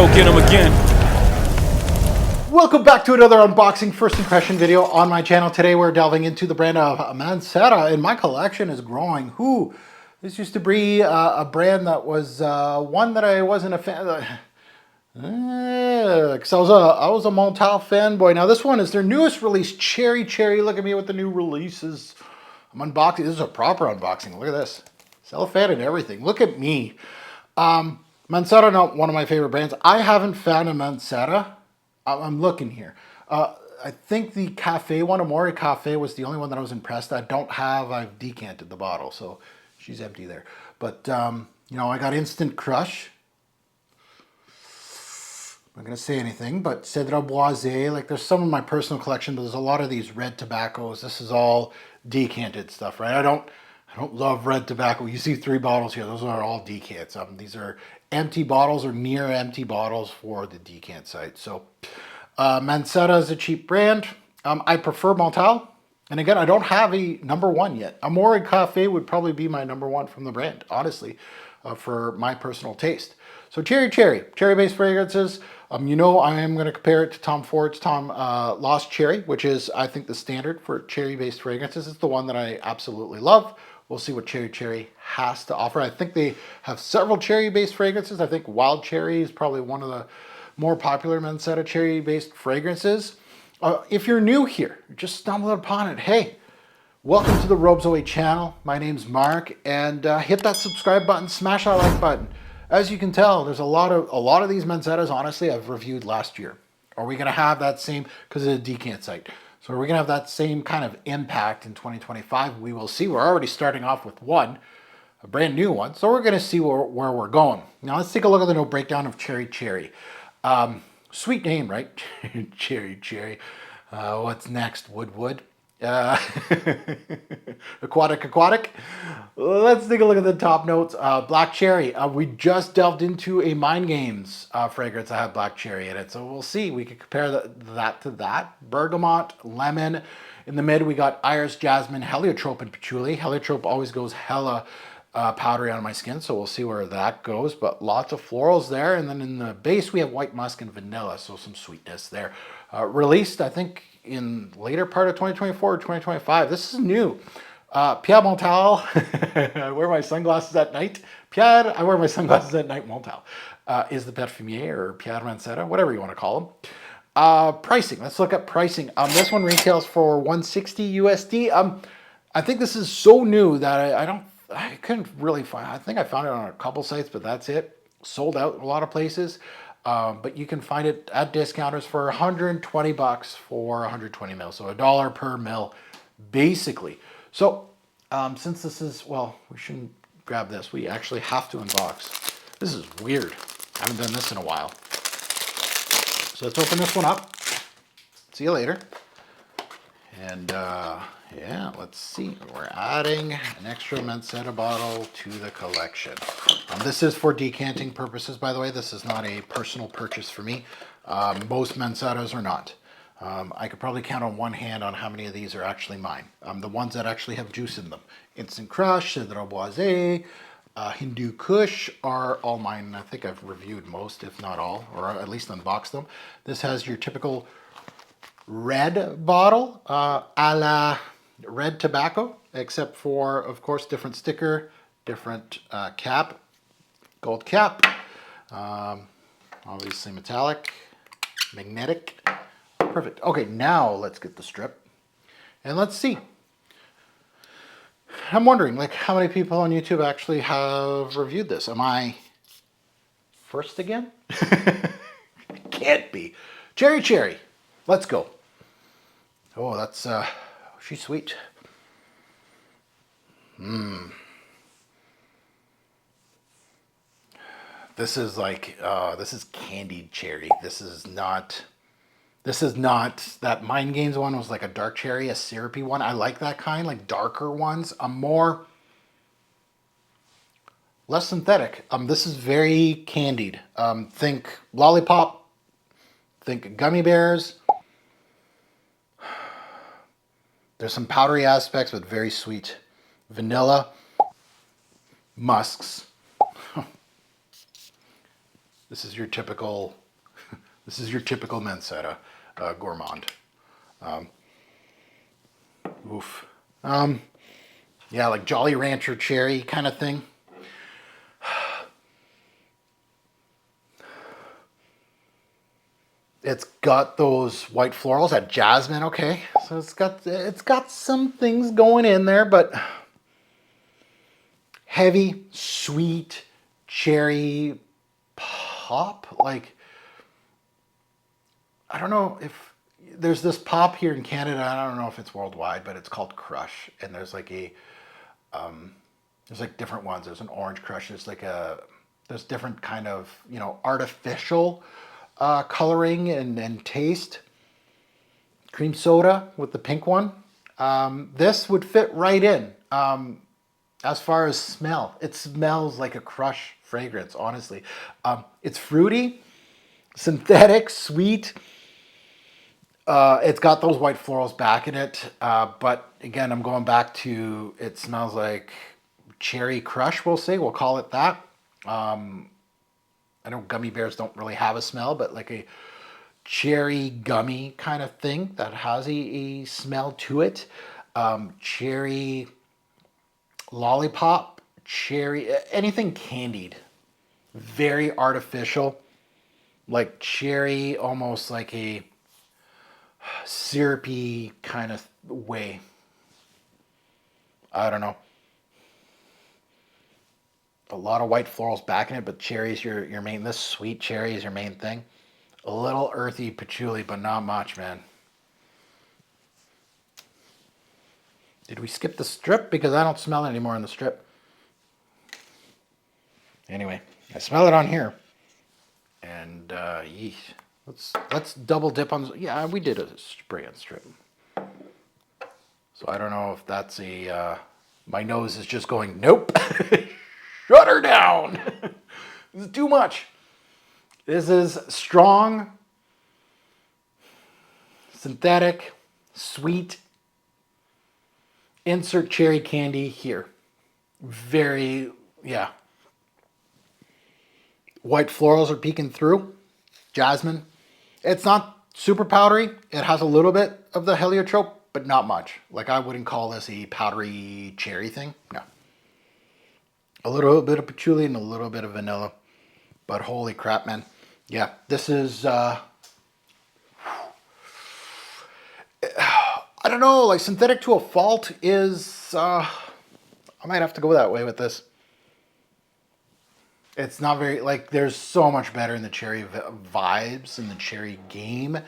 go get them again. Welcome back to another unboxing first impression video on my channel. Today we're delving into the brand of Mancera, and my collection is growing. This used to be a brand that was one that I wasn't a fan of. Because I was a Montal fanboy. Now this one is their newest release, Cherry Cherry. Look at me with the new releases. I'm unboxing. This is a proper unboxing. Look at this. Cellophane and everything. Look at me. Mancera, not one of my favorite brands. I haven't found a Mancera. I'm looking here. I think the Cafe one, Amore Cafe, was the only one that I was impressed. I've decanted the bottle, so she's empty there. But, you know, I got Instant Crush. I'm not going to say anything, but Cedra Boisé, like there's some of my personal collection, but there's a lot of these red tobaccos. This is all decanted stuff, right? I don't love red tobacco. You see 3 bottles here. Those are all decants. These are empty bottles or near empty bottles for the decant site. So Mancera is a cheap brand. I prefer Montal. And again, I don't have a #1 yet. Amore Cafe would probably be my #1 from the brand, honestly, for my personal taste. So cherry-based fragrances. You know, I am going to compare it to Tom Ford's Lost Cherry, which is, I think, the standard for cherry-based fragrances. It's the one that I absolutely love. We'll see what Cherry Cherry has to offer. I think they have several cherry-based fragrances. I think Wild Cherry is probably one of the more popular Mancera cherry-based fragrances. If you're new here, just stumbled upon it, hey, welcome to the Robes Away channel. My name's Mark, and hit that subscribe button, smash that like button. As you can tell, there's a lot of these Manceras, honestly, I've reviewed last year. Are we going to have that same, because it's a decant site, so are we going to have that same kind of impact in 2025? We will see. We're already starting off with one, a brand new one, so we're going to see where we're going. Now let's take a look at the note breakdown of Cherry Cherry. Sweet name, right? Cherry Cherry. What's next? Wood. Aquatic. Let's take a look at the top notes. Black cherry. We just delved into a Mind Games fragrance that had black cherry in it, so we'll see. We could compare that to that. Bergamot, lemon. In the mid, we got iris, jasmine, heliotrope, and patchouli. Heliotrope always goes hella powdery on my skin, so we'll see where that goes. But lots of florals there, and then in the base, we have white musk and vanilla, so some sweetness there. Released, I think, in later part of 2024 or 2025. This is new. Pierre Montal. I wear my sunglasses at night. I wear my sunglasses at night. Montal is the Perfumier, or Pierre Mancera, whatever you want to call him. Pricing. Let's look at pricing. This one retails for $160 USD. I think this is so new that I couldn't really find. I think I found it on a couple sites, but that's it. Sold out a lot of places. But you can find it at discounters for 120 bucks for 120 mil. So $1 per mil, basically. So since this is, well, we shouldn't grab this. We actually have to unbox. This is weird. I haven't done this in a while. So let's open this one up. See you later. And yeah, let's see. We're adding an extra Mancera bottle to the collection. This is for decanting purposes, by the way. This is not a personal purchase for me. Most Manceras are not. I could probably count on one hand on how many of these are actually mine. The ones that actually have juice in them. Instant Crush, Cedra Boisé, Hindu Kush are all mine. I think I've reviewed most, if not all, or at least unboxed them. This has your typical red bottle, a la red tobacco, except for, of course, different sticker, different cap, gold cap, obviously metallic, magnetic. Perfect. Okay, now let's get the strip and let's see. I'm wondering, like, how many people on YouTube actually have reviewed this? Am I first again? Can't be. Cherry. Let's go. Oh, that's, she's sweet. This is like, this is candied cherry. This is not that Mind Games one was like a dark cherry, a syrupy one. I like that kind, like darker ones. Less synthetic. This is very candied. Think lollipop, think gummy bears. There's some powdery aspects, but very sweet. Vanilla, musks. This is your typical, this is your typical Mancera gourmand. Oof. Yeah, like Jolly Rancher cherry kind of thing. It's got those white florals, that jasmine, okay. So it's got some things going in there, but heavy, sweet, cherry pop. Like, I don't know if there's this pop here in Canada. I don't know if it's worldwide, but it's called Crush. And there's like there's like different ones. There's an orange Crush. There's different kind of, artificial coloring and taste. Cream soda with the pink one. This would fit right in. As far as smell, it smells like a Crush fragrance, honestly. It's fruity, synthetic, sweet. It's got those white florals back in it. But again, I'm going back to, it smells like cherry Crush, we'll say. We'll call it that. I know gummy bears don't really have a smell, but like a cherry gummy kind of thing that has a smell to it. Cherry lollipop, cherry, anything candied. Very artificial. Like cherry, almost like a syrupy kind of way. I don't know. A lot of white florals back in it, but cherry's your main. This sweet cherry is your main thing. A little earthy patchouli, but not much, man. Did we skip the strip? Because I don't smell it anymore in the strip. Anyway, I smell it on here. And yeesh. Let's double dip on. Yeah, we did a spray and strip. So I don't know if that's my nose is just going, nope. Shut her down. This is too much. This is strong, synthetic, sweet. Insert cherry candy here. Very, yeah. White florals are peeking through. Jasmine. It's not super powdery. It has a little bit of the heliotrope, but not much. Like, I wouldn't call this a powdery cherry thing. No. A little bit of patchouli and a little bit of vanilla. But holy crap, man. Yeah, this is, I don't know, like synthetic to a fault is, I might have to go that way with this. It's not very, like, there's so much better in the cherry vibes in the cherry game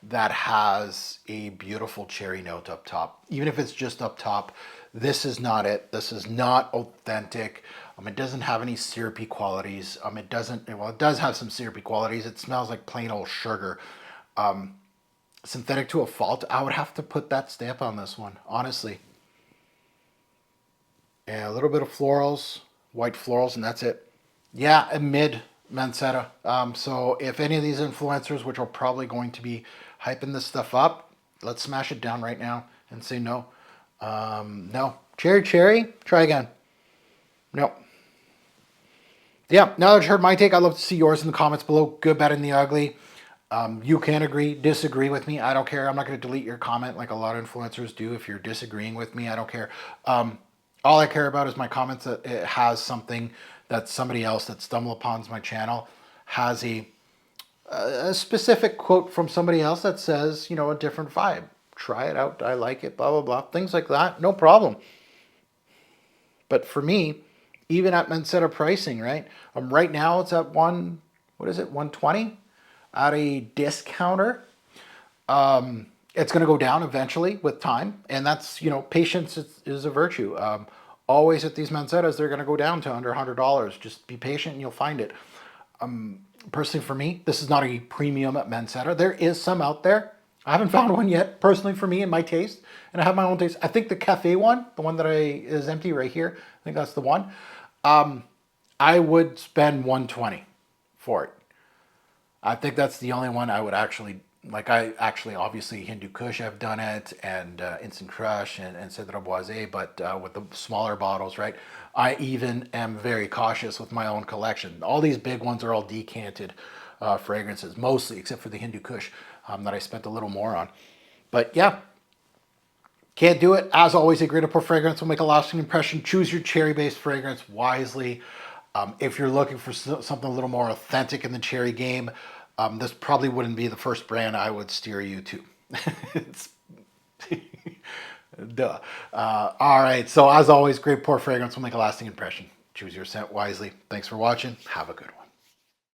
that has a beautiful cherry note up top. Even if it's just up top, this is not it. This is not authentic. It doesn't have any syrupy qualities. It does have some syrupy qualities. It smells like plain old sugar. Synthetic to a fault, I would have to put that stamp on this one, honestly. And a little bit of florals, white florals, and that's it. Yeah, a mid Mancera. So if any of these influencers, which are probably going to be hyping this stuff up, let's smash it down right now and say no. No. Cherry, try again. No. Yeah, now that you've heard my take, I'd love to see yours in the comments below. Good, bad, and the ugly. You can agree, disagree with me. I don't care. I'm not going to delete your comment like a lot of influencers do. If you're disagreeing with me, I don't care. All I care about is my comments, that it has something that somebody else that stumbled upon my channel has a specific quote from somebody else that says, a different vibe. Try it out. I like it, blah, blah, blah. Things like that. No problem. But for me, even at Mancera pricing, right? Right now it's at 120 at a discounter. It's going to go down eventually with time. And that's, patience is a virtue. Always at these Manceras, they're going to go down to under $100. Just be patient and you'll find it. Personally for me, this is not a premium at Mancera. There is some out there. I haven't found one yet, personally for me and my taste. And I have my own taste. I think the cafe one, the one that is empty right here, I think that's the one. I would spend 120 for it. I think that's the only one I would actually, obviously Hindu Kush, I've done it, and Instant Crush and Cedro Boise, but with the smaller bottles, right? I even am very cautious with my own collection. All these big ones are all decanted fragrances, mostly, except for the Hindu Kush that I spent a little more on. But yeah, can't do it. As always, a great pour fragrance will make a lasting impression. Choose your cherry-based fragrance wisely. If you're looking for something a little more authentic in the cherry game, this probably wouldn't be the first brand I would steer you to. It's duh. All right. So as always, great pour fragrance will make a lasting impression. Choose your scent wisely. Thanks for watching. Have a good one.